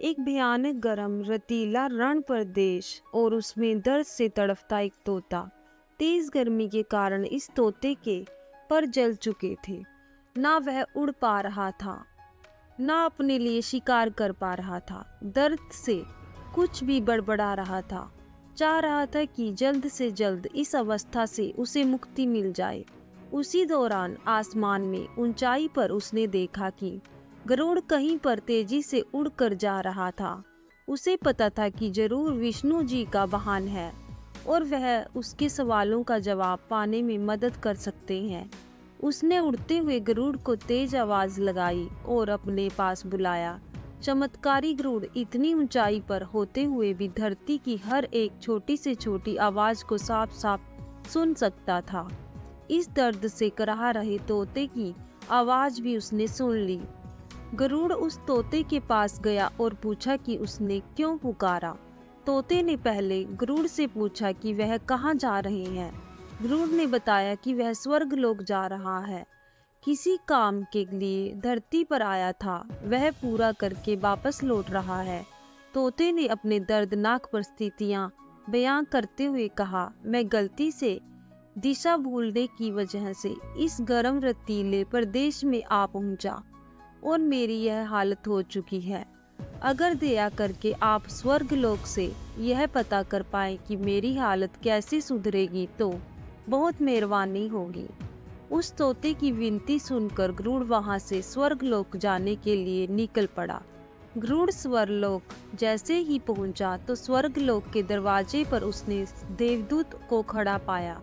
एक भयानक गर्म रतीला रण प्रदेश और उसमें दर्द से तड़पता एक तोता। तेज गर्मी के कारण इस तोते के पर जल चुके थे। ना वह उड़ पा रहा था, ना अपने लिए शिकार कर पा रहा था। दर्द से कुछ भी बड़बड़ा रहा था। चाह रहा था कि जल्द से जल्द इस अवस्था से उसे मुक्ति मिल जाए। उसी दौरान आसमान में ऊंचाई पर उसने देखा कि गरुड़ कहीं पर तेजी से उड़कर जा रहा था। उसे पता था कि जरूर विष्णु जी का वाहन है और वह उसके सवालों का जवाब पाने में मदद कर सकते हैं। उसने उड़ते हुए गरुड़ को तेज आवाज लगाई और अपने पास बुलाया। चमत्कारी गरुड़ इतनी ऊंचाई पर होते हुए भी धरती की हर एक छोटी से छोटी आवाज को साफ साफ सुन सकता था। इस दर्द से कराह रहे तोते की आवाज भी उसने सुन ली। गरुड़ उस तोते के पास गया और पूछा कि उसने क्यों पुकारा। तोते ने पहले गरुड़ से पूछा कि वह कहाँ जा रहे हैं। गरुड़ ने बताया कि वह स्वर्ग लोक जा रहा है। किसी काम के लिए धरती पर आया था, वह पूरा करके वापस लौट रहा है। तोते ने अपने दर्दनाक परिस्थितियां बयां करते हुए कहा, मैं गलती से दिशा भूलने की वजह से इस गर्म रतीले प्रदेश में आ पहुंचा और मेरी यह हालत हो चुकी है। अगर दया करके आप स्वर्ग लोक से यह पता कर पाए कि मेरी हालत कैसे सुधरेगी तो बहुत मेहरबानी होगी। उस तोते की विनती सुनकर गरुड़ वहां से स्वर्गलोक जाने के लिए निकल पड़ा। गरुड़ स्वर्गलोक जैसे ही पहुंचा तो स्वर्गलोक के दरवाजे पर उसने देवदूत को खड़ा पाया।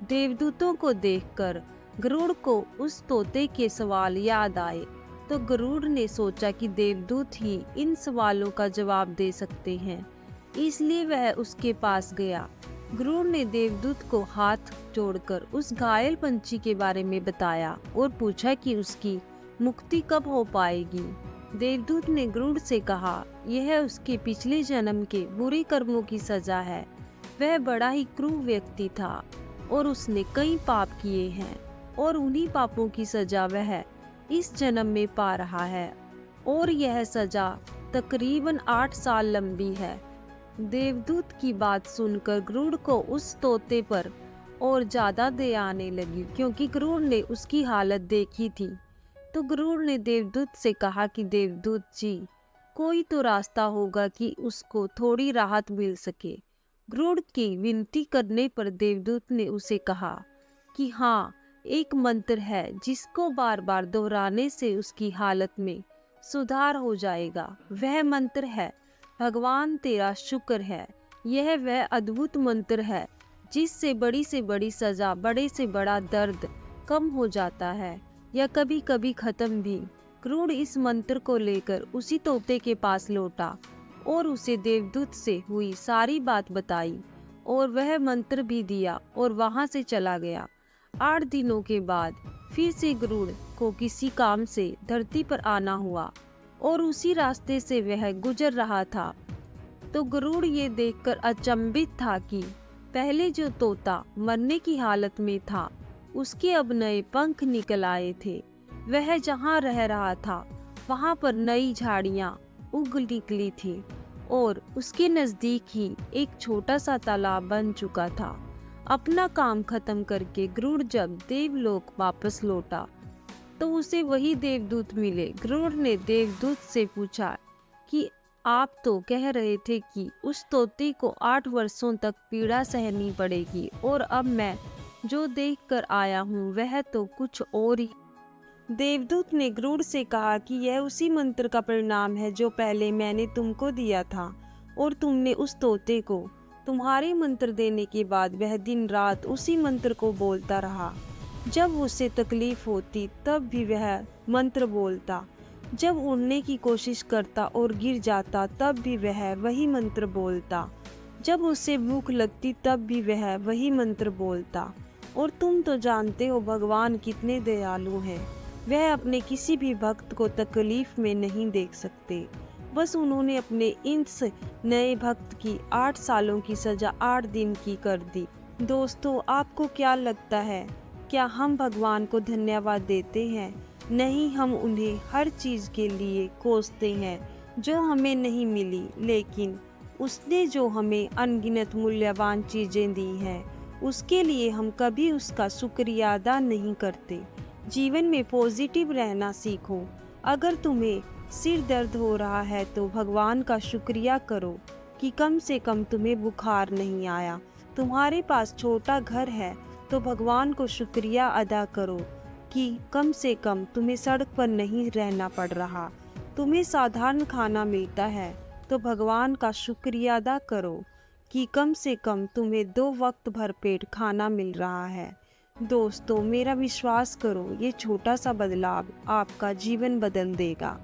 देवदूतों को देखकर गरुड़ को उस तोते के सवाल याद आए, तो गरुड़ ने सोचा कि देवदूत ही इन सवालों का जवाब दे सकते हैं, इसलिए वह उसके पास गया। गरुड़ ने देवदूत को हाथ जोड़कर उस घायल पंछी के बारे में बताया और पूछा कि उसकी मुक्ति कब हो पाएगी। देवदूत ने गरुड़ से कहा, यह उसके पिछले जन्म के बुरे कर्मों की सजा है। वह बड़ा ही क्रूर व्यक्ति था और उसने कई पाप किए हैं और उन्हीं पापों की सजा वह इस जन्म में पा रहा है और यह सजा तकरीबन 8 साल लंबी है। देवदूत की बात सुनकर गरुड़ को उस तोते पर और ज्यादा दया आने लगी, क्योंकि गरुड़ ने उसकी हालत देखी थी। तो गरुड़ ने देवदूत से कहा कि देवदूत जी, कोई तो रास्ता होगा कि उसको थोड़ी राहत मिल सके। गरुड़ की विनती करने पर देवदूत ने उसे कहा कि हाँ, एक मंत्र है जिसको बार बार दोहराने से उसकी हालत में सुधार हो जाएगा। वह मंत्र है, भगवान तेरा शुक्र है। यह वह अद्भुत मंत्र है जिससे बड़ी से बड़ी सजा, बड़े से बड़ा दर्द कम हो जाता है या कभी कभी खत्म भी। गरुड़ इस मंत्र को लेकर उसी तोते के पास लौटा और उसे देवदूत से हुई सारी बात बताई और वह मंत्र भी दिया और वहां से चला गया। 8 दिनों के बाद फिर से गरुड़ को किसी काम से धरती पर आना हुआ और उसी रास्ते से वह गुजर रहा था। तो गरुड़ ये देखकर अचंभित था कि पहले जो तोता मरने की हालत में था, उसके अब नए पंख निकल आए थे। वह जहाँ रह रहा था वहाँ पर नई झाड़ियाँ उग निकली थी और उसके नजदीक ही एक छोटा सा तालाब बन चुका था। अपना काम खत्म करके गरुड़ जब देवलोक वापस लौटा तो उसे वही देवदूत मिले। गरुड़ ने देवदूत से पूछा कि आप तो कह रहे थे कि उस तोते को 8 वर्षों तक पीड़ा सहनी पड़ेगी और अब मैं जो देख कर आया हूँ वह तो कुछ और ही। देवदूत ने गरुड़ से कहा कि यह उसी मंत्र का परिणाम है जो पहले मैंने तुमको दिया था और तुमने उस तोते को तुम्हारे मंत्र देने के बाद वह दिन रात उसी मंत्र को बोलता रहा। जब उसे तकलीफ होती तब भी वह मंत्र बोलता, जब उड़ने की कोशिश करता और गिर जाता तब भी वह वही मंत्र बोलता, जब उसे भूख लगती तब भी वह वही मंत्र बोलता। और तुम तो जानते हो भगवान कितने दयालु हैं, वह अपने किसी भी भक्त को तकलीफ में नहीं देख सकते। बस उन्होंने अपने इस नए भक्त की 8 सालों की सजा 8 दिन की कर दी। दोस्तों, आपको क्या लगता है, क्या हम भगवान को धन्यवाद देते हैं? नहीं, हम उन्हें हर चीज़ के लिए कोसते हैं। जो हमें नहीं मिली, लेकिन उसने जो हमें अनगिनत मूल्यवान चीज़ें दी हैं, उसके लिए हम कभी उसका शुक्रिया अदा नहीं करते। जीवन में पॉजिटिव रहना सीखो। अगर तुम्हें सिर दर्द हो रहा है तो भगवान का शुक्रिया करो कि कम से कम तुम्हें बुखार नहीं आया। तुम्हारे पास छोटा घर है तो भगवान को शुक्रिया अदा करो कि कम से कम तुम्हें सड़क पर नहीं रहना पड़ रहा। तुम्हें साधारण खाना मिलता है तो भगवान का शुक्रिया अदा करो कि कम से कम तुम्हें 2 वक्त भरपेट खाना मिल रहा है। दोस्तों, मेरा विश्वास करो, ये छोटा सा बदलाव आपका जीवन बदल देगा।